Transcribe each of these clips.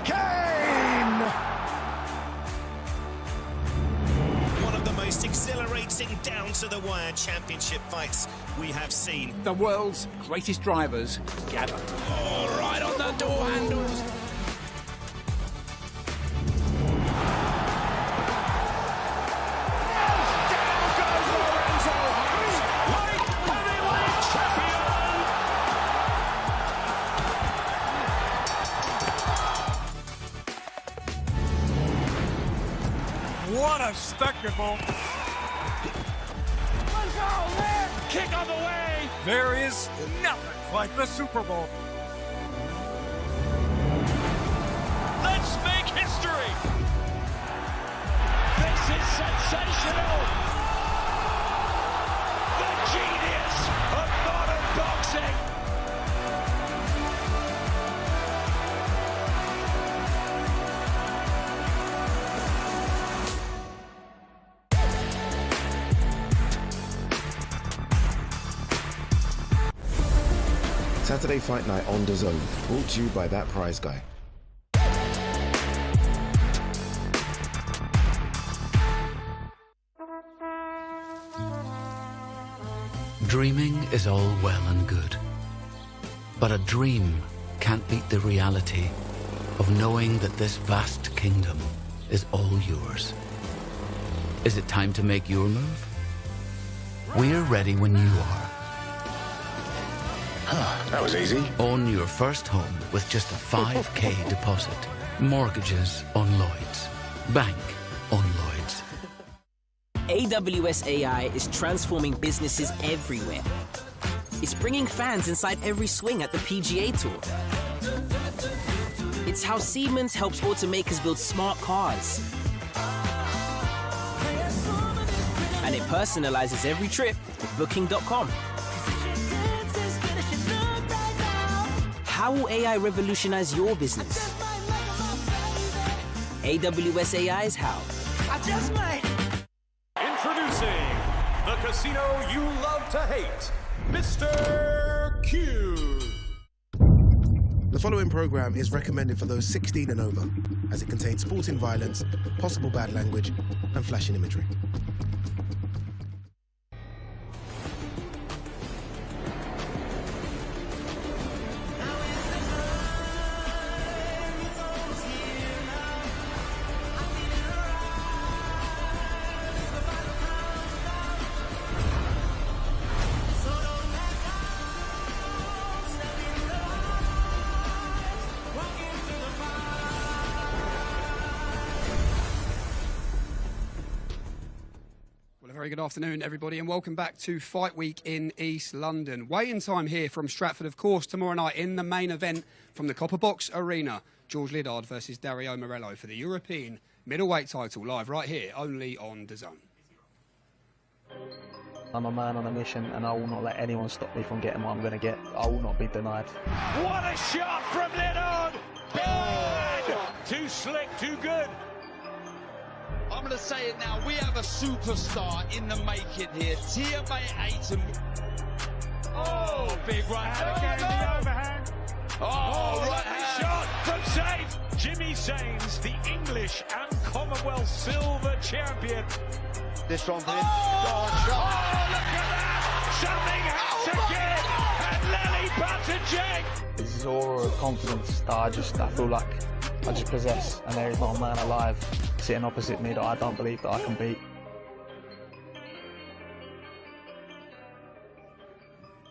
Kane! One of the most exhilarating down-to-the-wire championship fights we have seen. The world's greatest drivers gather. All right on the door handles. What a spectacle! Let's go, man! Kick on the way! There is nothing like the Super Bowl. Let's make history! This is sensational! The genius of modern boxing! Saturday Fight Night on DAZN, brought to you by that prize guy. Dreaming is all well and good, but a dream can't beat the reality of knowing that this vast kingdom is all yours. Is it time to make your move? We're ready when you are. That was easy. Own your first home with just a 5K deposit. Mortgages on Lloyds. Bank on Lloyds. AWS AI is transforming businesses everywhere. It's bringing fans inside every swing at the PGA Tour. It's how Siemens helps automakers build smart cars. And it personalizes every trip with Booking.com. How will AI revolutionize your business? AWS AI is how. I just might. Introducing the casino you love to hate, Mr. Q. The following program is recommended for those 16 and over, as it contains sporting violence, possible bad language, and flashing imagery. Very good afternoon, everybody, and welcome back to Fight Week in East London. Waiting time here from Stratford, of course, tomorrow night in the main event from the Copper Box Arena. George Liddard versus Dario Morello for the European middleweight title, live right here, only on DAZN. I'm a man on a mission, and I will not let anyone stop me from getting what I'm going to get. I will not be denied. What a shot from Liddard! Good! Too slick, too good. I'm going to say it now. We have a superstar in the making here. TMA Aiton. Oh, big right hand again, the overhand. Oh, right hand shot from Sainz. Jimmy Sainz, the English and Commonwealth silver champion. This one for him. Oh, look at that! Something has to give, and Lely Buttigieg. This is aura of confidence that I feel like I just possess, and there is not a man alive sitting opposite me that I don't believe that I can beat.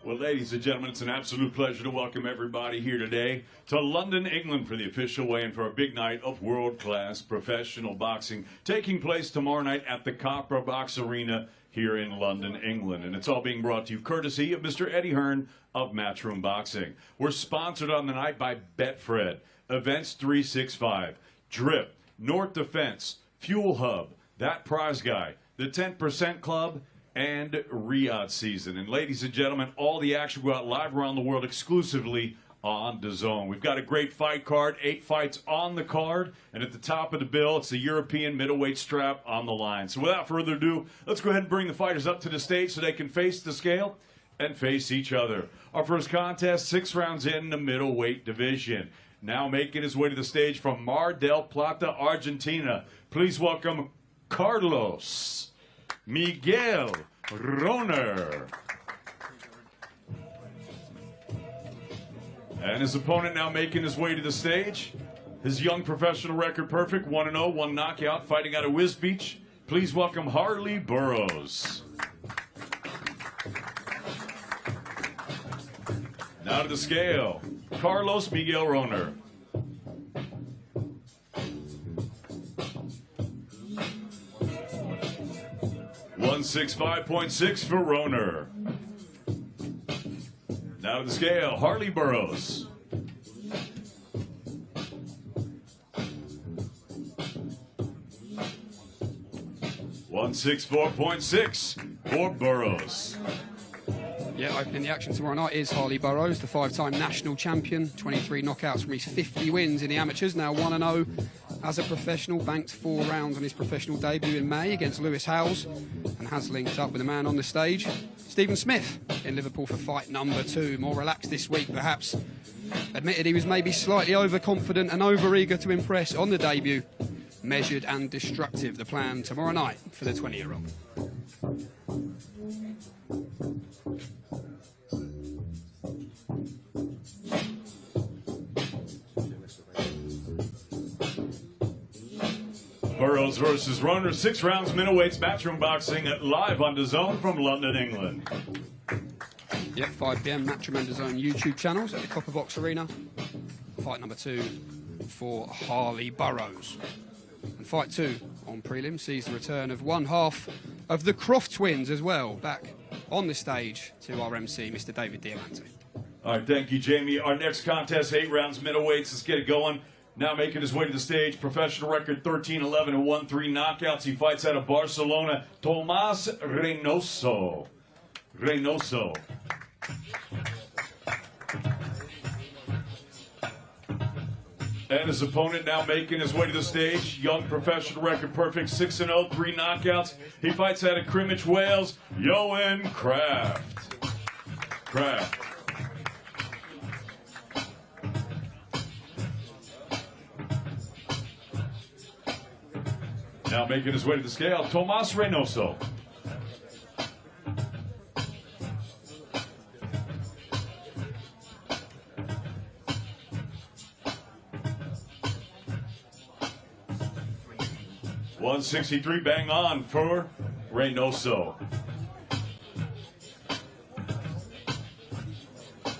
Well, ladies and gentlemen, it's an absolute pleasure to welcome everybody here today to London, England for the official weigh-in for a big night of world-class professional boxing taking place tomorrow night at the Copper Box Arena here in London, England. And it's all being brought to you courtesy of Mr. Eddie Hearn of Matchroom Boxing. We're sponsored on the night by Betfred, Events 365, Drip, North Defense, Fuel Hub, That Prize Guy, the 10% Club, and Riyadh Season. And ladies and gentlemen, all the action will go out live around the world exclusively on DAZN. We've got a great fight card, 8 fights on the card, and at the top of the bill, it's the European middleweight strap on the line. So without further ado, let's go ahead and bring the fighters up to the stage so they can face the scale and face each other. Our first contest, 6 rounds in the middleweight division. Now making his way to the stage from Mar del Plata, Argentina. Please welcome Carlos Miguel Roner. And his opponent now making his way to the stage. His young professional record perfect, 1-0, 1 knockout, fighting out of Wiz Beach. Please welcome Harley Burroughs. Now to the scale, Carlos Miguel Roner. $165.6 for Roner. Now to the scale, Harley Burroughs. $164.6 for Burroughs. Yeah, opening the action tomorrow night is Harley Burroughs, the 5-time national champion. 23 knockouts from his 50 wins in the amateurs, now 1-0 as a professional. Banked 4 rounds on his professional debut in May against Lewis Howes, and has linked up with a man on the stage, Stephen Smith, in Liverpool for fight number 2. More relaxed this week, perhaps. Admitted he was maybe slightly overconfident and over-eager to impress on the debut. Measured and destructive, the plan tomorrow night for the 20-year-old. Burroughs versus Roner, 6 rounds middleweights matchroom boxing live on DAZN from London, England. Yep, 5 p.m. Matchroom and DAZN YouTube channels at the Copper Box Arena. Fight number 2 for Harley Burroughs. And fight 2 on prelim sees the return of one half of the Croft twins as well, back on the stage to our MC, Mr. David Diamante. All right, thank you, Jamie. Our next contest, 8 rounds middleweights. Let's get it going. Now making his way to the stage, professional record 13-11 and 1-3 knockouts. He fights out of Barcelona, Tomás Reynoso. And his opponent now making his way to the stage, young professional record perfect, 6-0, 3 knockouts. He fights out of Crimmage, Wales, Johan Kraft. Now making his way to the scale, Tomás Reynoso. $163 bang on for Reynoso.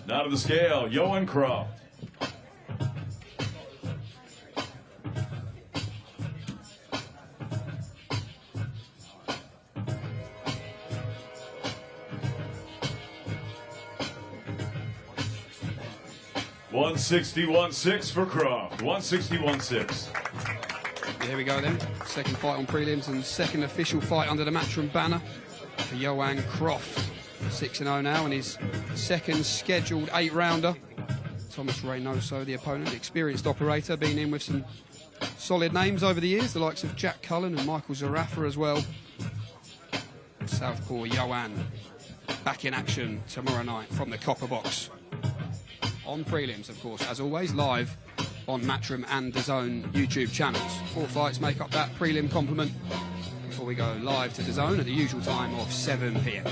Now to the scale, Johan Kraft. $161.6 for Kraft. 161.6. Here we go then. Second fight on prelims and second official fight under the Matchroom banner for Johan Kraft. 6-0 now in his second scheduled 8-rounder. Tomás Reynoso, the opponent, experienced operator, been in with some solid names over the years, the likes of Jack Cullen and Michael Zarafa as well. Southpaw Johan back in action tomorrow night from the Copper Box. On prelims, of course, as always, live on Matchroom and DAZN YouTube channels. 4 fights make up that prelim complement before we go live to DAZN at the usual time of 7 p.m.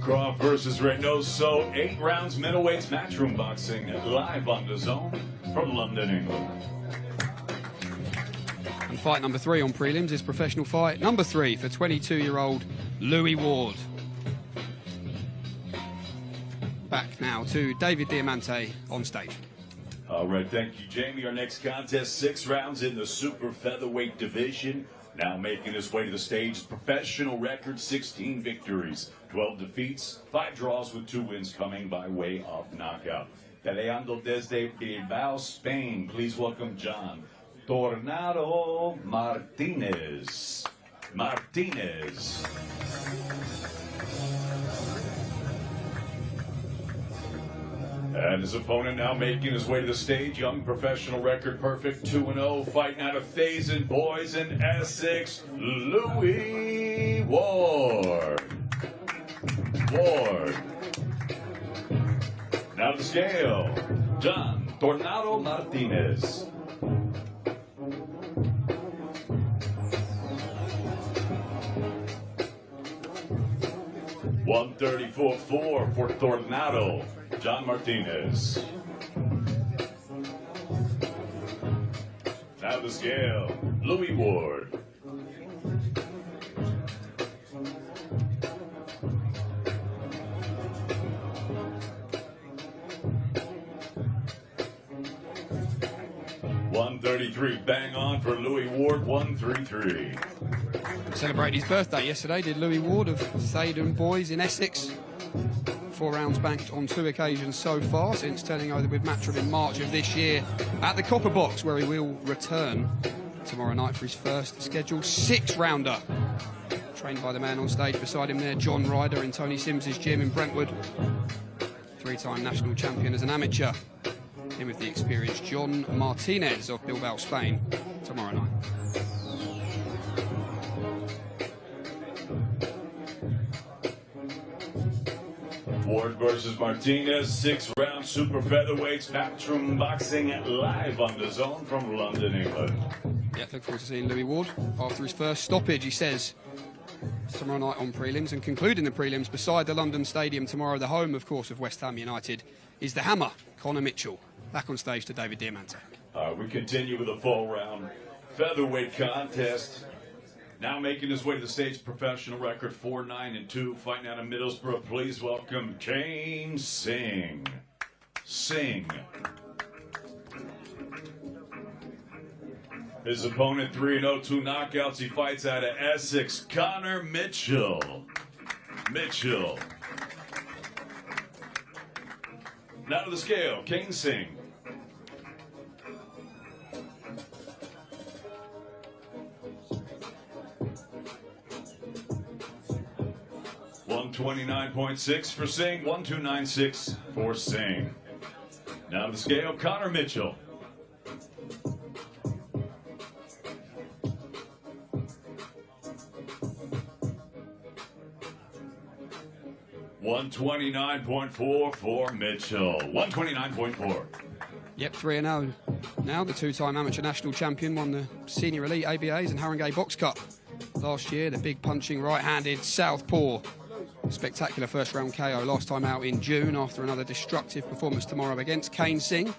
Kraft versus Reynoso, 8 rounds middleweights matchroom boxing live on DAZN from London, England. And fight number 3 on prelims is professional fight number 3 for 22-year-old Louis Ward. Back now to David Diamante on stage. All right, thank you, Jamie. Our next contest, 6 rounds in the super featherweight division. Now making his way to the stage, professional record, 16 victories, 12 defeats, 5 draws with 2 wins coming by way of knockout. Peleando desde Bilbao, Spain, please welcome John Tornado Martinez. And his opponent now making his way to the stage, young professional record perfect, 2-0, fighting out of DAZN boys in Essex, Louis Ward. Now to the scale, John Tornado Martinez. $134.4 for Tornado, John Martinez. Now the scale, Louis Ward. $133, bang on for Louis Ward, 133. Celebrated his birthday yesterday, did Louis Ward of DAZN boys in Essex. 4 rounds banked on 2 occasions so far since turning over with Matchroom in March of this year at the Copper Box, where he will return tomorrow night for his first scheduled 6-rounder. Trained by the man on stage beside him there, John Ryder, in Tony Sims's gym in Brentwood. 3-time national champion as an amateur. In with the experienced John Martinez of Bilbao, Spain, tomorrow night. Ward versus Martinez, 6-round super featherweights, Matchroom Boxing live on DAZN from London, England. Yeah, look forward to seeing Louis Ward after his first stoppage, he says, tomorrow night on prelims. And concluding the prelims beside the London Stadium tomorrow, the home, of course, of West Ham United, is the Hammer, Connor Mitchell. Back on stage to David Diamante. We continue with a 4-round featherweight contest. Now making his way to the stage, professional record 4-9-2, fighting out of Middlesbrough. Please welcome Kane Singh. His opponent 3-0, 2 knockouts. He fights out of Essex, Connor Mitchell. Now to the scale, Kane Singh. $129.6 for Singh, 1,296 for Singh. Now to the scale, Connor Mitchell. $129.4 for Mitchell. 129.4. Yep, 3-0. Now the 2-time amateur national champion won the Senior Elite ABAs and Haringey Box Cup last year. The big punching right-handed southpaw. Spectacular first-round KO last time out in June after another destructive performance tomorrow against Kane Singh,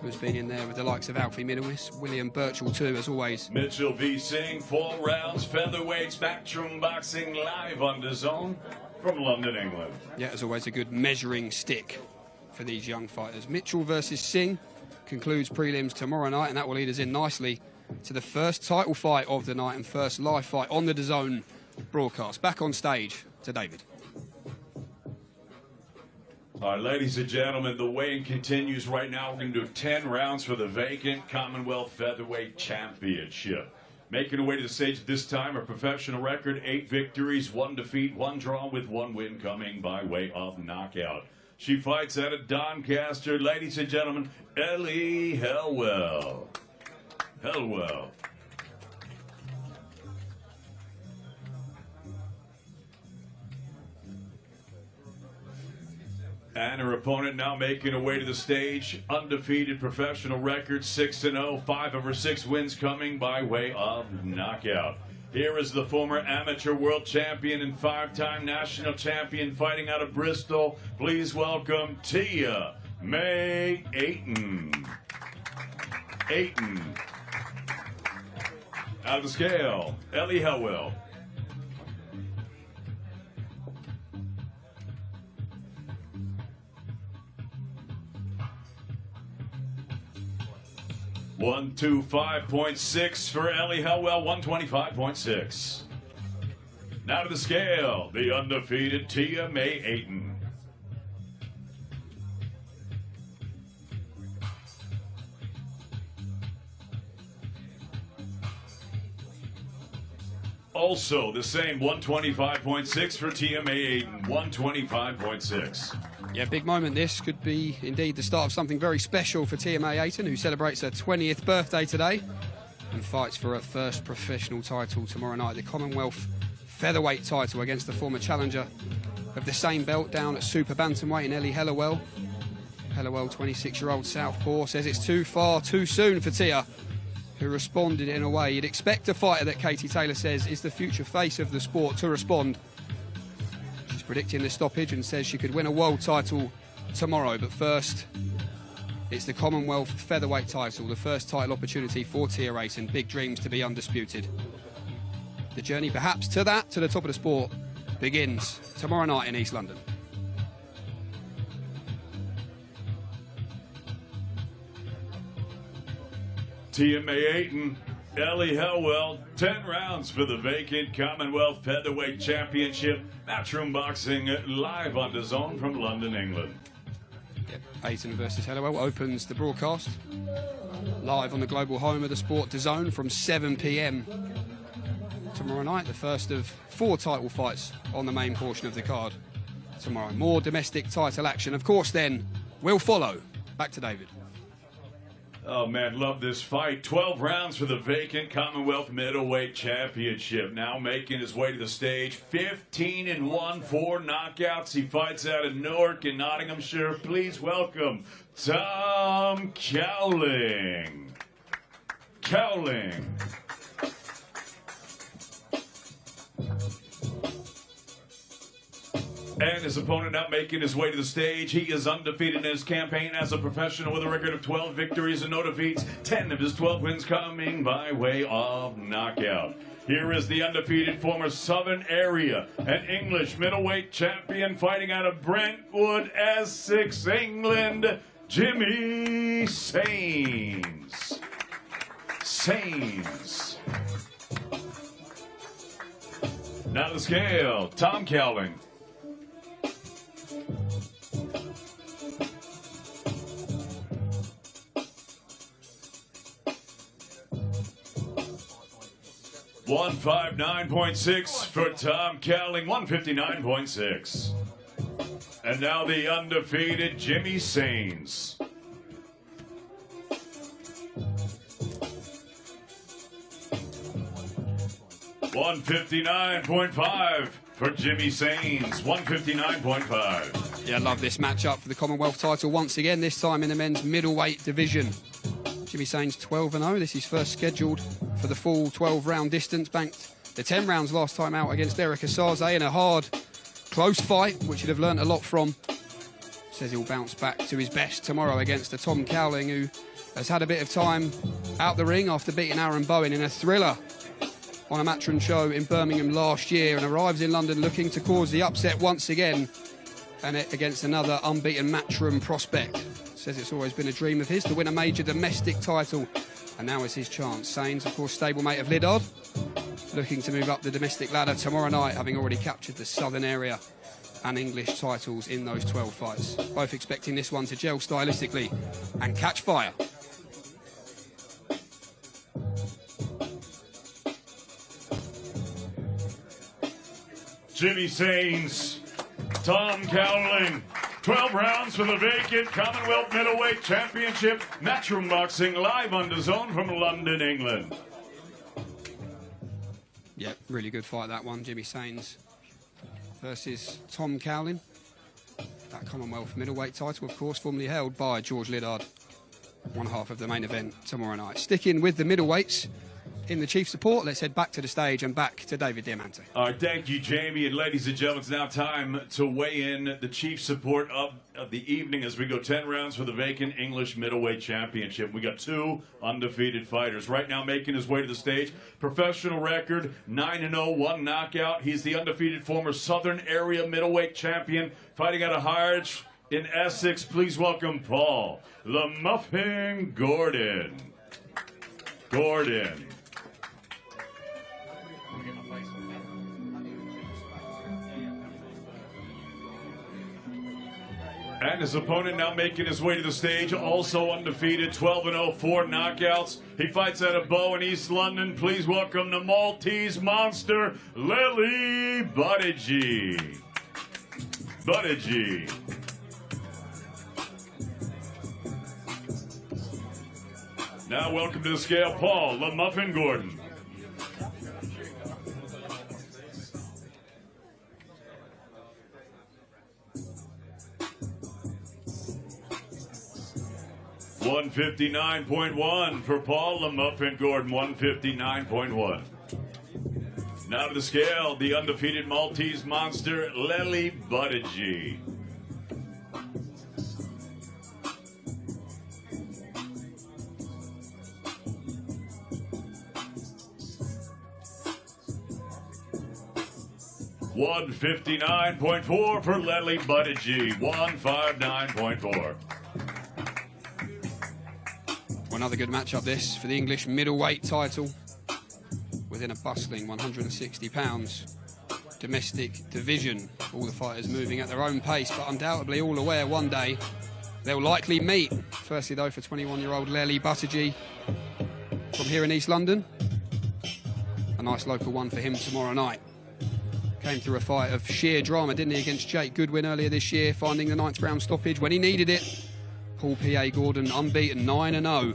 who's been in there with the likes of Alfie Middlemiss, William Birchall too, as always. Mitchell v. Singh, 4 rounds, featherweights, Matchroom Boxing live on DAZN from London, England. Yeah, as always, a good measuring stick for these young fighters. Mitchell versus Singh concludes prelims tomorrow night, and that will lead us in nicely to the first title fight of the night and first live fight on the DAZN broadcast. Back on stage to David. All right, ladies and gentlemen, the weigh-in continues right now. We're going to do 10 rounds for the vacant Commonwealth Featherweight Championship. Making her way to the stage this time, a professional record, 8 victories, 1 defeat, 1 draw, with 1 win coming by way of knockout. She fights out of Doncaster. Ladies and gentlemen, Ellie Helwell. And her opponent now making her way to the stage. Undefeated professional record, 6-0. 5 of her 6 wins coming by way of knockout. Here is the former amateur world champion and 5-time national champion fighting out of Bristol. Please welcome Tia May Ayton. Out of the scale, Ellie Helwell. $125.6 for Ellie Helwell, 125.6. Now to the scale, the undefeated Tia May Ayton. Also the same, 125.6 for Tia May Ayton, 125.6. Yeah, big moment this. Could be indeed the start of something very special for Tia May Ayton, who celebrates her 20th birthday today and fights for her first professional title tomorrow night, the Commonwealth featherweight title against the former challenger of the same belt down at super bantamweight in Ellie Hellawell. Hellawell, 26-year-old southpaw, says it's too far too soon for Tia, who responded in a way you'd expect a fighter that Katie Taylor says is the future face of the sport to respond. She's predicting the stoppage and says she could win a world title tomorrow, but first it's the Commonwealth featherweight title, the first title opportunity for Tia Ayton. Big dreams to be undisputed. The journey perhaps to that, to the top of the sport, begins tomorrow night in East London. Tia May Ayton, Ellie Hellawell, 10 rounds for the vacant Commonwealth Featherweight Championship. Matchroom Boxing live on DAZN from London, England. Yep, Ayton versus Hellawell opens the broadcast live on the global home of the sport, DAZN, from 7 p.m. tomorrow night. The first of 4 title fights on the main portion of the card tomorrow. More domestic title action, of course, then will follow. Back to David. Oh, man, love this fight. 12 rounds for the vacant Commonwealth Middleweight Championship. Now making his way to the stage. 15-1, 4 knockouts. He fights out of Newark in Nottinghamshire. Please welcome Tom Cowling. And his opponent now making his way to the stage. He is undefeated in his campaign as a professional with a record of 12 victories and no defeats. 10 of his 12 wins coming by way of knockout. Here is the undefeated former Southern Area and English middleweight champion fighting out of Brentwood, Essex, England, Jimmy Sains. Now the scale, Tom Cowling. $159.6 for Tom Cowling, 159.6. And now the undefeated Jimmy Sains. $159.5 for Jimmy Sains, 159.5. Yeah, I love this matchup for the Commonwealth title once again, this time in the men's middleweight division. Jimmy Sains 12-0. This is first scheduled for the full 12-round distance. Banked the 10 rounds last time out against Derek Asaze in a hard, close fight, which he'd have learnt a lot from. Says he'll bounce back to his best tomorrow against a Tom Cowling, who has had a bit of time out the ring after beating Aaron Bowen in a thriller on a Matchroom show in Birmingham last year, and arrives in London looking to cause the upset once again, and it against another unbeaten Matchroom prospect. Says it's always been a dream of his to win a major domestic title, and now is his chance. Sains, of course, stablemate of Liddard, looking to move up the domestic ladder tomorrow night, having already captured the Southern Area and English titles in those 12 fights. Both expecting this one to gel stylistically and catch fire. Jimmy Sains, Tom Cowling. 12 rounds for the vacant Commonwealth Middleweight Championship. Matchroom Boxing live on DAZN from London, England. Yeah, really good fight, that one. Jimmy Sains versus Tom Cowling. That Commonwealth middleweight title, of course, formerly held by George Liddard. One half of the main event tomorrow night. Sticking with the middleweights in the chief support, let's head back to the stage and back to David Diamante. All right, thank you, Jamie. And ladies and gentlemen, it's now time to weigh in the chief support of the evening as we go 10 rounds for the vacant English middleweight championship. We got 2 undefeated fighters. Right now making his way to the stage, professional record, 9-0, 1 knockout. He's the undefeated former Southern Area middleweight champion, fighting out of Harwich in Essex. Please welcome Paul "The Muffin" Gordon. And his opponent now making his way to the stage, also undefeated, 12-0, 4 knockouts. He fights out of Bow in East London. Please welcome the Maltese monster, Lily Buttigieg. Now welcome to the scale, Paul the Muffin Gordon. $159.1 for Paul the Muffin Gordon, 159.1. Now to the scale, the undefeated Maltese monster, Lely Buttigieg. $159.4 for Lely Buttigieg, 159.4. Another good matchup this for the English middleweight title within a bustling 160 pounds domestic division. All the fighters moving at their own pace, but undoubtedly all aware one day they'll likely meet. Firstly though, for 21-year-old Lely Buttigieg from here in East London, a nice local one for him tomorrow night. Came through a fight of sheer drama, didn't he, against Jake Goodwin earlier this year, finding the 9th round stoppage when he needed it. Paul P.A. Gordon unbeaten 9-0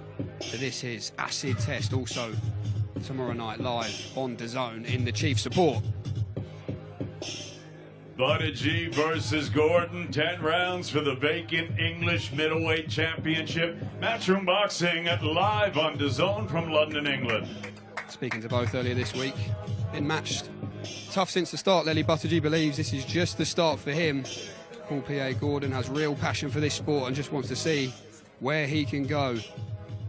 for this his acid test, also tomorrow night live on DAZN in the chief support. Buttigieg versus Gordon, 10 rounds for the vacant English middleweight championship. Matchroom Boxing live on DAZN from London, England. Speaking to both earlier this week, been matched tough since the start. Lely Buttigieg believes this is just the start for him. Paul P.A. Gordon has real passion for this sport and just wants to see where he can go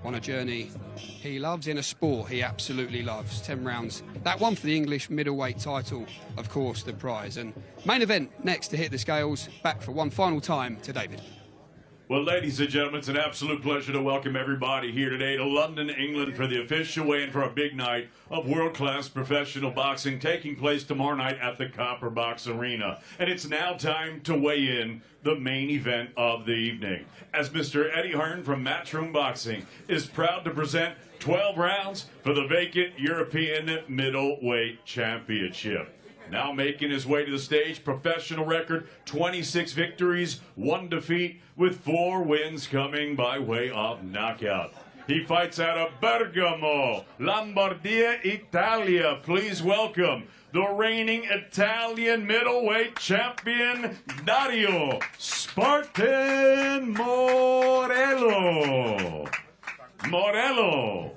on a journey he loves in a sport he absolutely loves. 10 rounds. That one for the English middleweight title, of course, the prize. And main event next to hit the scales. Back for one final time to David. Well, ladies and gentlemen, it's an absolute pleasure to welcome everybody here today to London, England for the official weigh-in for a big night of world-class professional boxing taking place tomorrow night at the Copper Box Arena. And it's now time to weigh in the main event of the evening, as Mr. Eddie Hearn from Matchroom Boxing is proud to present 12 rounds for the vacant European Middleweight Championship. Now making his way to the stage, professional record, 26 victories, 1 defeat, with 4 wins coming by way of knockout. He fights out of Bergamo, Lombardia, Italia. Please welcome the reigning Italian middleweight champion, Dario Spartan Morello. Morello.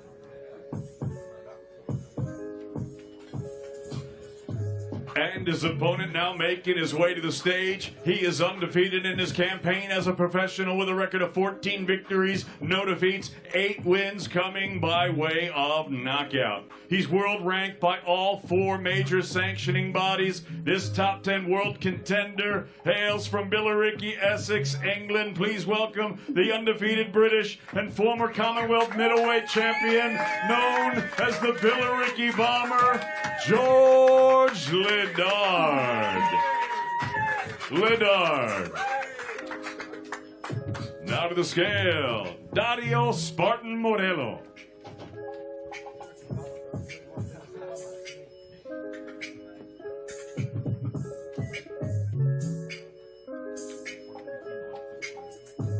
And his opponent now making his way to the stage. He is undefeated in his campaign as a professional with a record of 14 victories, no defeats, 8 wins coming by way of knockout. He's world ranked by all 4 major sanctioning bodies. This top 10 world contender hails from Billericay, Essex, England. Please welcome the undefeated British and former Commonwealth middleweight champion known as the Billericay Bomber, George Liddard. Now to the scale, Dario Spartan Morello.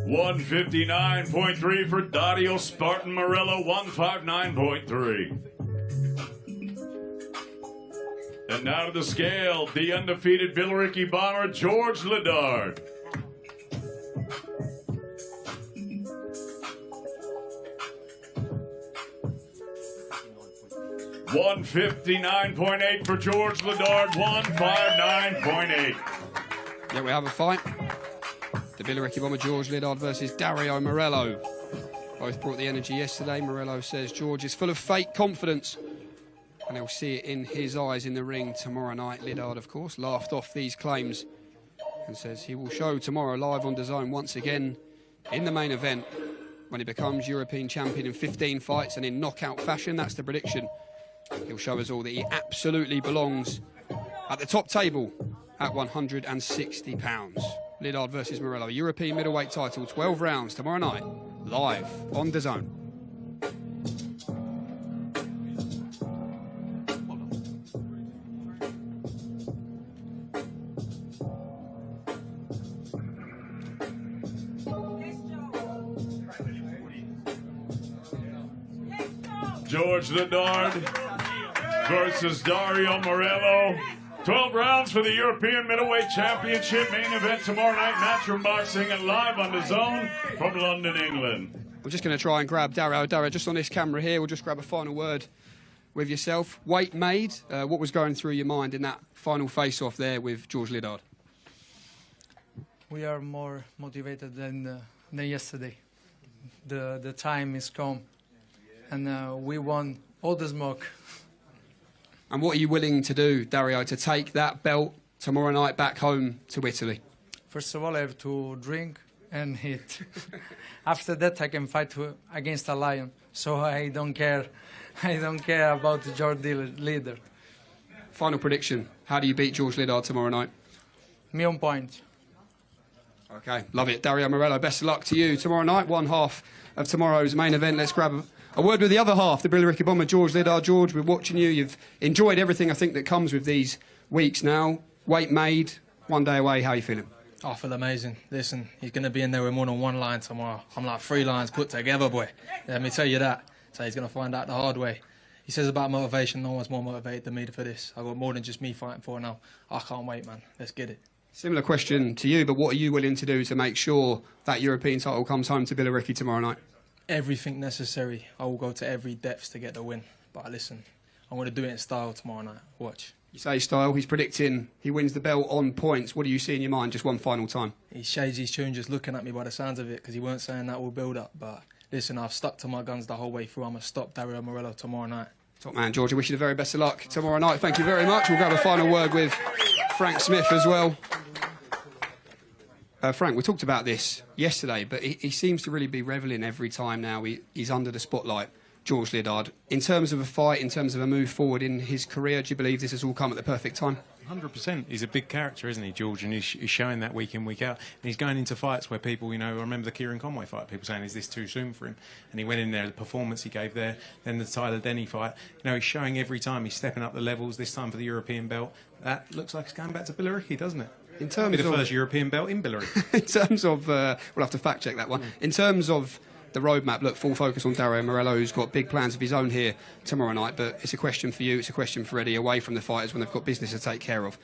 $159.3 for Dario Spartan Morello, 159.3. And now to the scale, the undefeated Billericay Bomber, George Liddard. $159.8 for George Liddard, 159.8. Yeah, we have a fight. The Billericay Bomber George Liddard versus Dario Morello. Both brought the energy yesterday. Morello says George is full of fake confidence, and he'll see it in his eyes in the ring tomorrow night. Liddard, of course, laughed off these claims and says he will show tomorrow live on DAZN once again in the main event when he becomes European champion in 15 fights and in knockout fashion. That's the prediction. He'll show us all that he absolutely belongs at the top table at 160 pounds. Liddard versus Morello, European middleweight title, 12 rounds tomorrow night, live on DAZN. George Liddard versus Dario Morello. 12 rounds for the European Middleweight Championship main event tomorrow night. Matchroom Boxing and live on DAZN from London, England. We're just going to try and grab Dario. Dario, just on this camera here, we'll just grab a final word with yourself. Weight made, what was going through your mind in that final face-off there with George Liddard? We are more motivated than yesterday. The time is come, and we won all the smoke. And what are you willing to do, Dario, to take that belt tomorrow night back home to Italy? First of all, I have to drink and eat. After that, I can fight against a lion. So I don't care. I don't care about George Liddard. Final prediction. How do you beat George Liddard tomorrow night? Me on point. Okay, love it. Dario Morello, best of luck to you tomorrow night. One half of tomorrow's main event. Let's grab a word with the other half, the Billericay Bomber, George Liddard. George, we're watching you. You've enjoyed everything, I think, that comes with these weeks now. Weight made, 1 day away. How are you feeling? Oh, I feel amazing. Listen, he's going to be in there with more than one line tomorrow. I'm like 3 lines put together, boy. Let me tell you that. So he's going to find out the hard way. He says about motivation, no one's more motivated than me for this. I've got more than just me fighting for it now. I can't wait, man. Let's get it. Similar question to you, but what are you willing to do to make sure that European title comes home to Billericay tomorrow night? Everything necessary. I will go to every depth to get the win. But listen, I'm going to do it in style tomorrow night. Watch. You say style, he's predicting he wins the belt on points. What do you see in your mind just one final time? He shades his tune just looking at me by the sounds of it because he weren't saying that will build up. But listen, I've stuck to my guns the whole way through. I'm going to stop Dario Morello tomorrow night. Top man, George, I wish you the very best of luck tomorrow night. Thank you very much. We'll grab a final word with Frank Smith as well. Frank, we talked about this yesterday, but he seems to really be revelling every time now he's under the spotlight, George Liddard. In terms of a fight, in terms of a move forward in his career, do you believe this has all come at the perfect time? 100%. He's a big character, isn't he, George? And he's showing that week in, week out. And he's going into fights where people, you know, I remember the Kieran Conway fight, people saying, is this too soon for him? And he went in there, the performance he gave there, then the Tyler Denny fight. You know, he's showing every time he's stepping up the levels, this time for the European belt. That looks like it's going back to Billericay, doesn't it? In terms of the first of European belt in Billericay. In terms of, we'll have to fact check that one. In terms of the roadmap, look, full focus on Dario Morello, who's got big plans of his own here tomorrow night. But it's a question for you, it's a question for Eddie, away from the fighters when they've got business to take care of.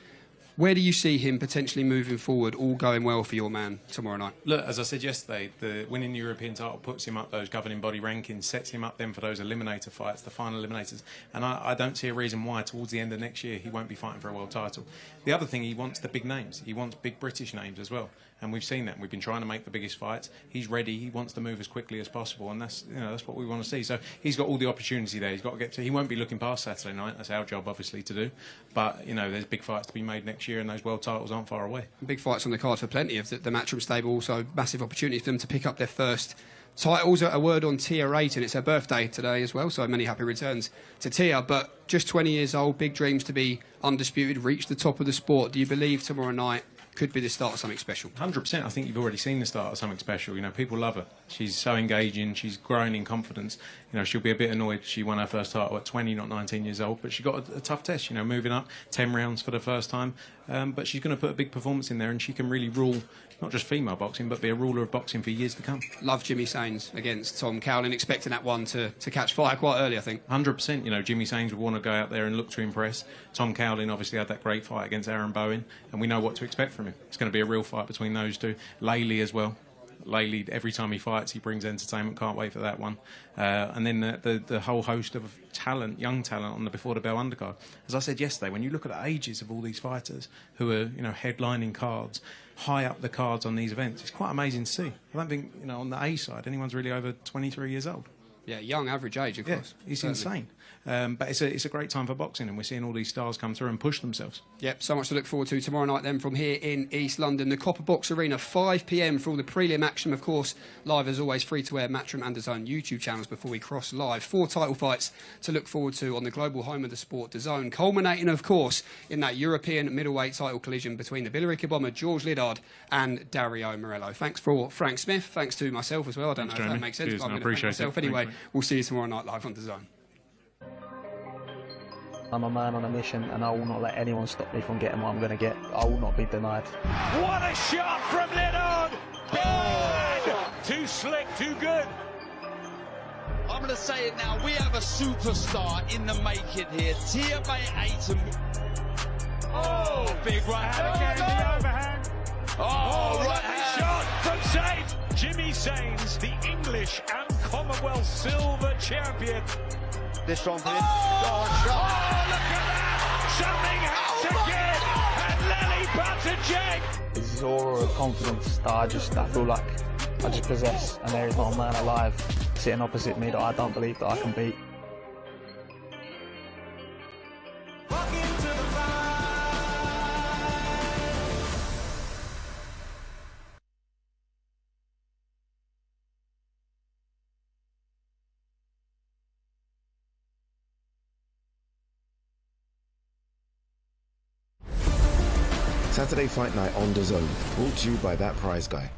Where do you see him potentially moving forward, all going well for your man tomorrow night? Look, as I said yesterday, the winning the European title puts him up those governing body rankings, sets him up then for those eliminator fights, the final eliminators. And I don't see a reason why towards the end of next year he won't be fighting for a world title. The other thing, he wants the big names. He wants big British names as well. And we've seen that. We've been trying to make the biggest fights. He's ready. He wants to move as quickly as possible, and that's what we want to see. So he's got all the opportunity there. He's got to get to. He won't be looking past Saturday night. That's our job, obviously, to do. But you know, there's big fights to be made next year, and those world titles aren't far away. Big fights on the card for plenty of the Matchroom stable. Also, massive opportunities for them to pick up their first titles. A word on Tia Rayton. It's her birthday today as well, so many happy returns to Tia. But just 20 years old, big dreams to be undisputed, reach the top of the sport. Do you believe tomorrow night could be the start of something special? 100%. I think you've already seen the start of something special. You know, people love her. She's so engaging. She's growing in confidence. You know, she'll be a bit annoyed she won her first title at 20, not 19 years old, but she got a tough test, you know, moving up 10 rounds for the first time. But she's going to put a big performance in there, and she can really rule not just female boxing, but be a ruler of boxing for years to come. Love Jimmy Sains against Tom Cowlin, expecting that one to catch fire quite early, I think. 100%. You know, Jimmy Sains would want to go out there and look to impress. Tom Cowlin obviously had that great fight against Aaron Bowen, and we know what to expect from him. It's going to be a real fight between those two. Laley as well. Laley, every time he fights, he brings entertainment. Can't wait for that one. And then the whole host of talent, young talent on the Before the Bell undercard. As I said yesterday, when you look at the ages of all these fighters who are, you know, headlining cards, high up the cards on these events, it's quite amazing to see. I don't think, you know, on the A side, anyone's really over 23 years old. Yeah, young average age, of course. It's insane. But it's a great time for boxing, and we're seeing all these stars come through and push themselves. Yep, so much to look forward to tomorrow night then from here in East London. The Copper Box Arena, 5 p.m. for all the prelim action, of course. Live as always, free-to-air Matchroom and DAZN YouTube channels before we cross live. 4 title fights to look forward to on the global home of the sport, DAZN, culminating, of course, in that European middleweight title collision between the Billericay Bomber, George Liddard, and Dario Morello. Thanks for Frank Smith. Thanks to myself as well. I don't know if that makes sense, but I'm going to thank myself anyway. We'll see you tomorrow night live on DAZN. I'm a man on a mission, and I will not let anyone stop me from getting what I'm going to get. I will not be denied. What a shot from Liddard! Bad! Too slick, too good. I'm going to say it now. We have a superstar in the making here. Teammate Aiton. Oh, big right hand again, the overhand. Oh, right hand. Shot from Sainz. Jimmy Sainz, the English and Commonwealth silver champion. This one for him. Oh, look at that. Something happens again. And Lely Buttigieg. This is aura of confidence that I feel like I just possess, and there is not a man alive sitting opposite me that I don't believe that I can beat. Saturday Fight Night on DAZN, brought to you by That Prize Guy.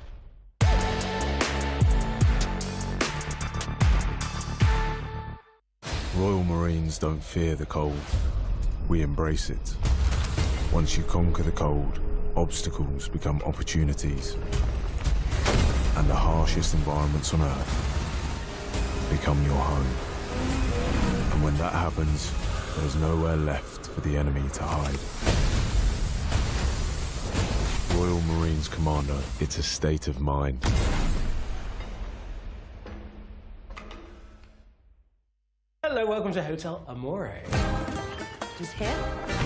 Royal Marines don't fear the cold. We embrace it. Once you conquer the cold, obstacles become opportunities. And the harshest environments on Earth become your home. And when that happens, there's nowhere left for the enemy to hide. Royal Marines Commando, it's a state of mind. Hello, welcome to Hotel Amore. Who's here?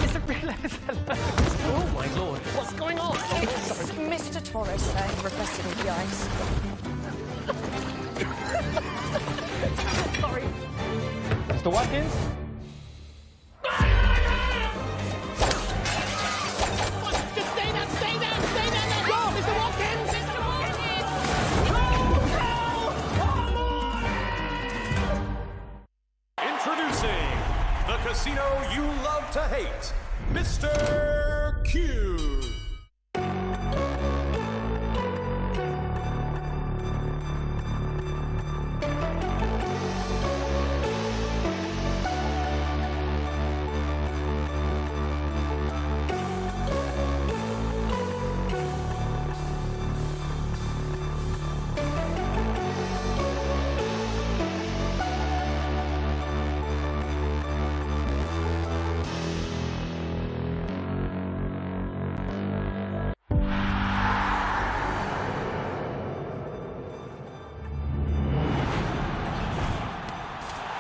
Is it real? Oh my lord, what's going on? It's Mr. Torres saying requesting the ice. Sorry. Mr. Watkins? Just stay there, stay there, stay there. Go, Mr. Watkins! Mr. Watkins! Introducing the casino you love to hate, Mr. Q.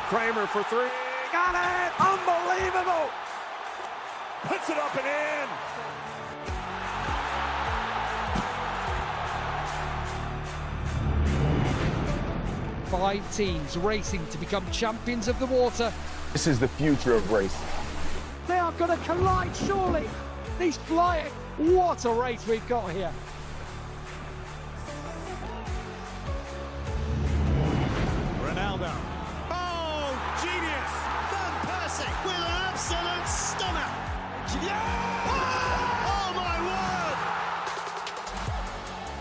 Kramer for three. Got it! Unbelievable! Puts it up and in. Five teams racing to become champions of the water. This is the future of racing. They are going to collide, surely. These flying. What a race we've got here. Ronaldo. Oh, genius! Van Persie with an absolute stunner! Yeah! Oh my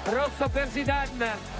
word! Rosso per Zidane.